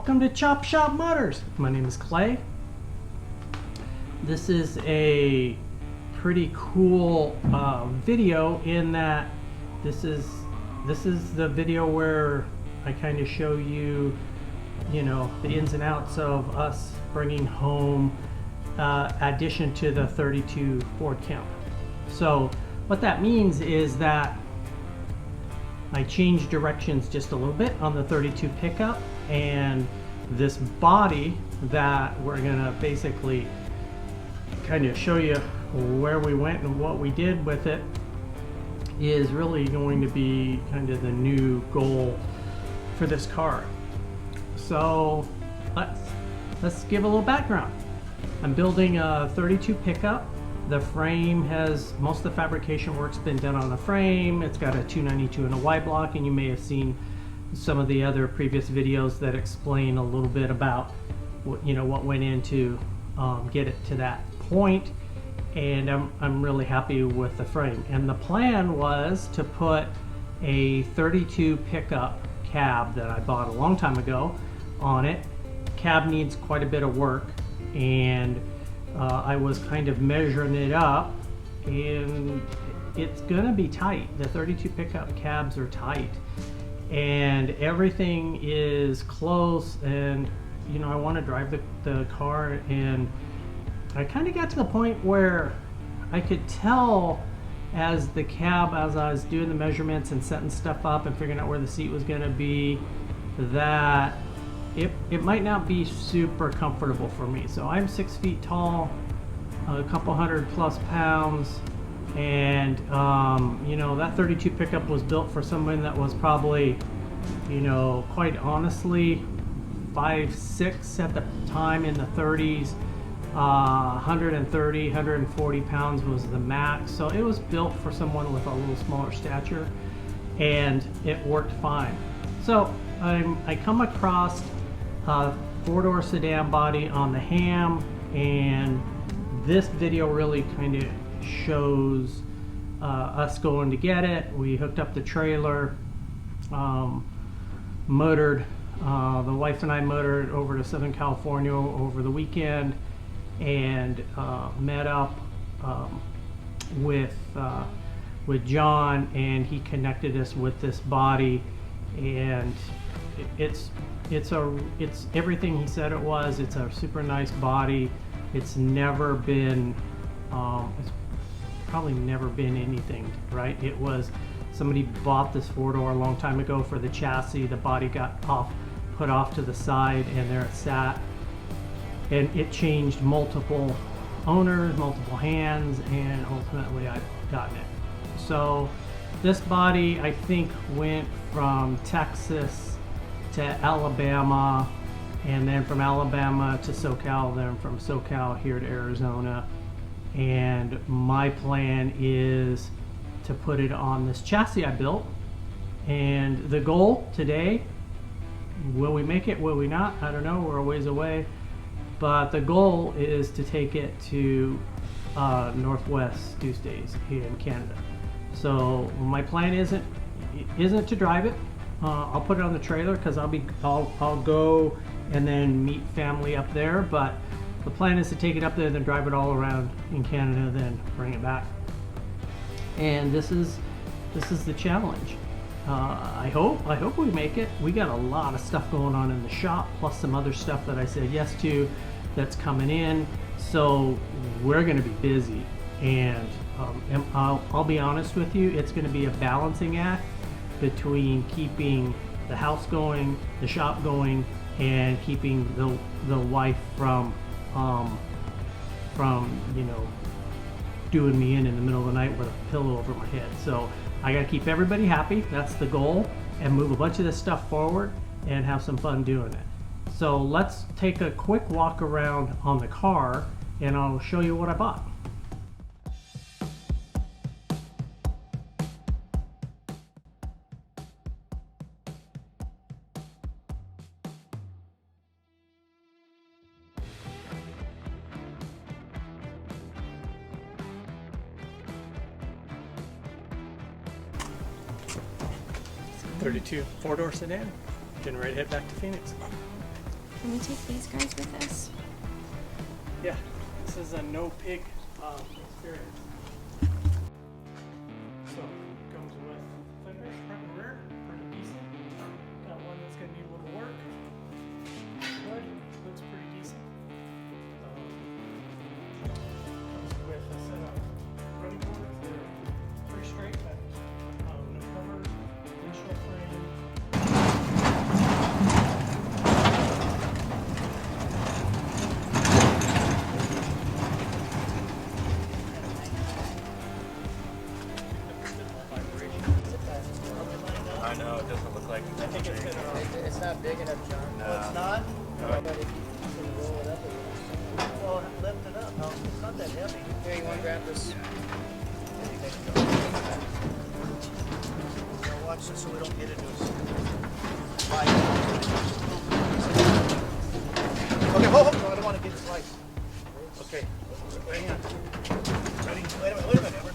Welcome to Chop Shop Motors. My name is Clay. This is a pretty cool video in that this is the video where I kind of show you, the ins and outs of us bringing home addition to the 32 Ford Camp. So what that means is that I changed directions just a little bit on the 32 pickup, and this body that we're gonna basically kind of show you where we went and what we did with it is really going to be kind of the new goal for this car. So let's give a little background. I'm building a 32 pickup. The frame has, most of the fabrication work's been done on the frame. It's got a 292 and a Y block, and you may have seen some of the other previous videos that explain a little bit about what went into get it to that point. And I'm really happy with the frame. And the plan was to put a 32 pickup cab that I bought a long time ago on it. Cab needs quite a bit of work, and I was kind of measuring it up, and it's gonna be tight. The 32 pickup cabs are tight, and everything is close, and I want to drive the car, and I kind of got to the point where I could tell as I was doing the measurements and setting stuff up and figuring out where the seat was gonna be, that it might not be super comfortable for me. So I'm 6 feet tall, a couple 100+ pounds, and that 32 pickup was built for someone that was probably, quite honestly, 5'6" at the time, in the 30s. 130, 140 pounds was the max. So it was built for someone with a little smaller stature, and it worked fine. So I come across a 4-door sedan body on the Ham, and this video really kind of shows us going to get it. We hooked up the trailer, motored, the wife and I motored over to Southern California over the weekend, and met up with John, and he connected us with this body, and it's everything he said it was. It's a super nice body. It's never been it's probably never been anything, right? It was, somebody bought this 4-door a long time ago for the chassis. The body got put off to the side, and there it sat, and it changed multiple owners, multiple hands, and ultimately I've gotten it. So this body, I think, went from Texas to Alabama, and then from Alabama to SoCal, then from SoCal here to Arizona. And my plan is to put it on this chassis I built. And the goal today, will we make it, will we not? I don't know, we're a ways away. But the goal is to take it to Northwest Tuesdays here in Canada. So my plan isn't to drive it. I'll put it on the trailer because I'll go and then meet family up there. But the plan is to take it up there, then drive it all around in Canada, then bring it back. And this is the challenge. I hope we make it. We got a lot of stuff going on in the shop, plus some other stuff that I said yes to that's coming in. So we're going to be busy, and I'll be honest with you, it's going to be a balancing act between keeping the house going, the shop going, and keeping the wife from doing me in the middle of the night with a pillow over my head. So I got to keep everybody happy. That's the goal, and move a bunch of this stuff forward and have some fun doing it. So let's take a quick walk around on the car, and I'll show you what I bought. '32 4-door sedan, getting ready to head back to Phoenix. Can we take these guys with us? Yeah, this is a no pig experience. So it comes with fenders front and rear, pretty decent. Got one that's gonna need a little work. Hood looks pretty decent. Comes with a set of running boards. They're pretty straight, but no covers, windshield frame. I know, it doesn't look like I think it's been It's not big enough, John. No. Oh, it's not? No. But if you can roll it up a little. Well, lift it up. No, it's not that heavy. Here, you want to grab this? Now watch this so we don't get into his light. Okay, hold on. No, I don't want to get his light. Okay, hang on. Ready? Wait a minute, Amber.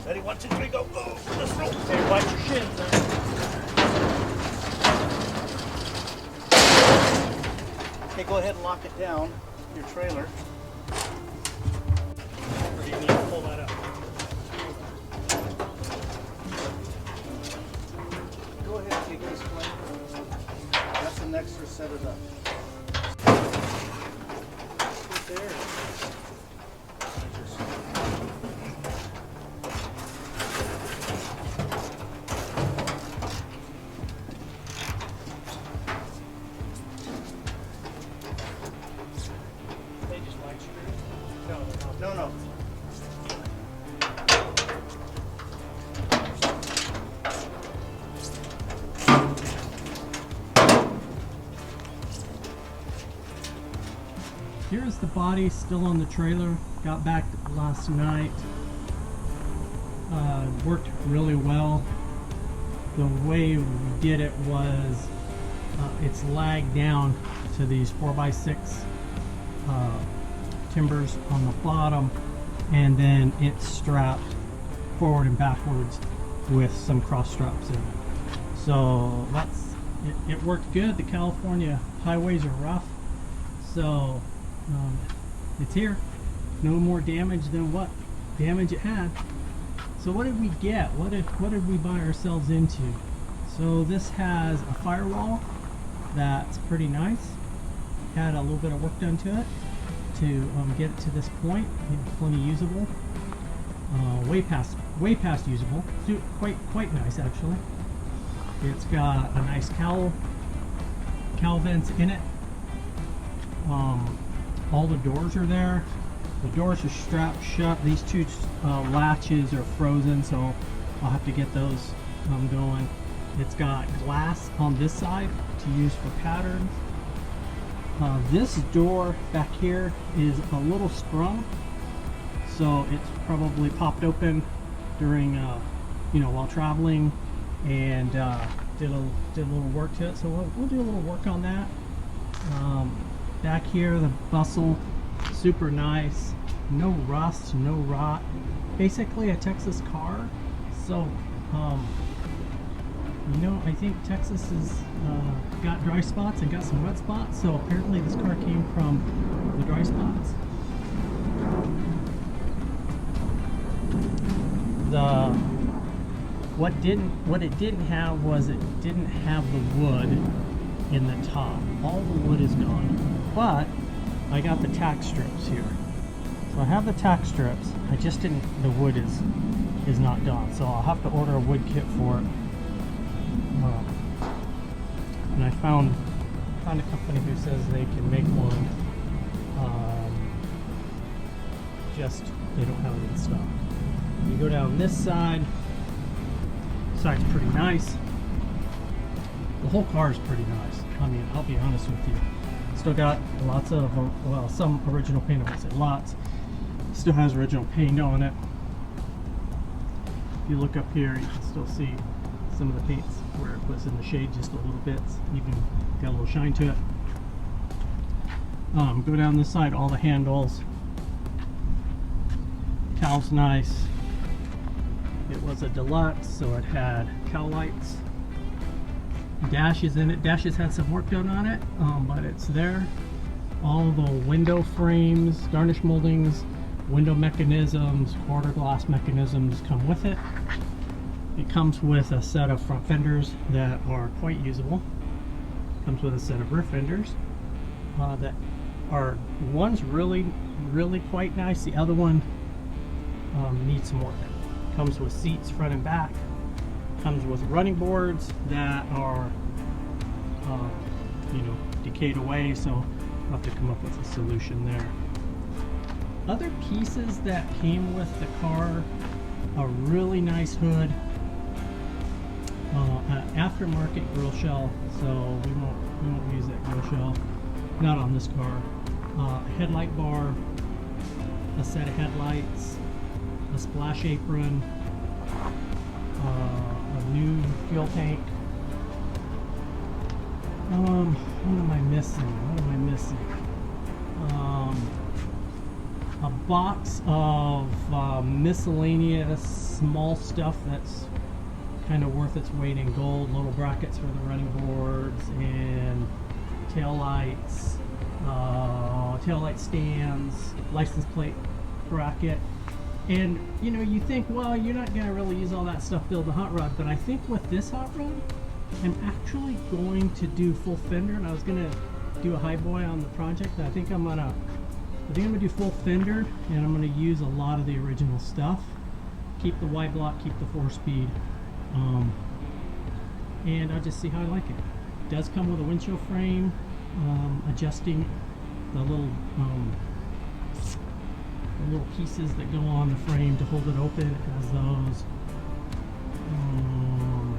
Ready? 1, 2, 3, go. Go. Let's roll. Okay, watch your shins. Okay, go ahead and lock it down, your trailer. Or you need to pull that up. Go ahead and take this one. That's an extra set it up. Right there. They just like screws? No, they're not. No, no. Here's the body still on the trailer. Got back last night. Worked really well. The way we did it was it's lagged down to these 4x6 timbers on the bottom, and then it's strapped forward and backwards with some cross straps in it. So that's it worked good. The California highways are rough, so it's here. No more damage than what damage it had. So what did we get? What did we buy ourselves into? So this has a firewall that's pretty nice. Had a little bit of work done to it to get it to this point. Plenty usable. Way past usable. Quite nice actually. It's got a nice cowl vents in it. All the doors are there. The doors are strapped shut. These two latches are frozen, so I'll have to get those going. It's got glass on this side to use for patterns. This door back here is a little sprung, so it's probably popped open during, while traveling, and did a little work to it. So we'll do a little work on that. Back here, the bustle, super nice. No rust, no rot. Basically a Texas car. So, I think Texas has got dry spots and got some wet spots. So apparently this car came from the dry spots. What it didn't have was it didn't have the wood in the top. All the wood is gone, but I got the tack strips here. So I have the tack strips. I just didn't. The wood is not done, so I'll have to order a wood kit for it. And I found a company who says they can make one. Just they don't have it in stock. You go down this side. Side's pretty nice. The whole car is pretty nice. I mean, I'll be honest with you. Still got lots of, some original paint. I won't say lots. Still has original paint on it. If you look up here, you can still see some of the paints where it was in the shade just a little bit. Even got a little shine to it. Go down this side, all the handles. Cowl's nice. It was a deluxe, so it had cowl lights Dash is in it. Dash has had some work done on it, but it's there. All the window frames, garnish moldings, window mechanisms, quarter glass mechanisms come with it. It comes with a set of front fenders that are quite usable. Comes with a set of rear fenders that are, one's really quite nice. The other one needs some work. Comes with seats front and back. Comes with running boards that are you know, decayed away, so I'll have to come up with a solution there. Other pieces that came with the car, a really nice hood, an aftermarket grill shell, so we won't use that grill shell, not on this car. A headlight bar, a set of headlights, a splash apron, a new fuel tank. What am I missing? A box of miscellaneous small stuff that's kind of worth its weight in gold. Little brackets for the running boards and tail lights, taillight stands, license plate bracket. And you know, you think, well, you're not going to really use all that stuff to build a hot rod, but I think with this hot rod, I'm actually going to do full fender, and I was going to do a highboy on the project. I think I'm gonna do full fender, and I'm going to use a lot of the original stuff. Keep the Y block, keep the 4-speed, and I'll just see how I like it. It does come with a windshield frame, adjusting the little pieces that go on the frame to hold it open. It has those.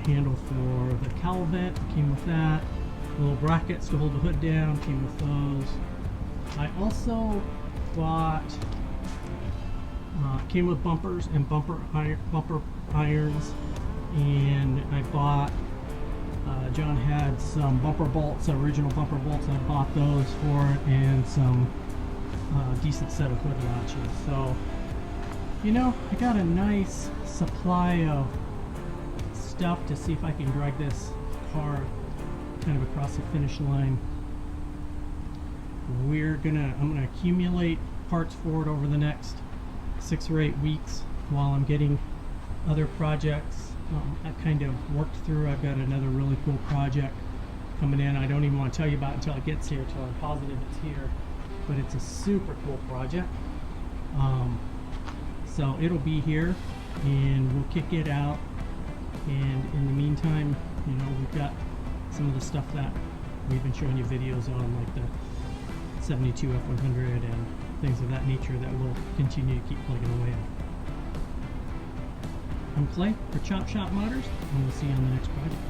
Handle for the cowl vent came with that. Little brackets to hold the hood down came with those. I also bought, came with bumpers and bumper irons, and I bought, John had some bumper bolts, original bumper bolts. I bought those for it, and some decent set of hood latches. So, you know, I got a nice supply of stuff to see if I can drag this car kind of across the finish line. I'm gonna accumulate parts for it over the next 6 or 8 weeks while I'm getting other projects kind of worked through. I've got another really cool project coming in. I don't even want to tell you about it until it gets here, until I'm positive it's here, but it's a super cool project. So it'll be here, and we'll kick it out. And in the meantime, you know, we've got some of the stuff that we've been showing you videos on, like the 72 F100 and things of that nature, that we'll continue to keep plugging away on. I'm Clay for Chop Shop Motors, and we'll see you on the next project.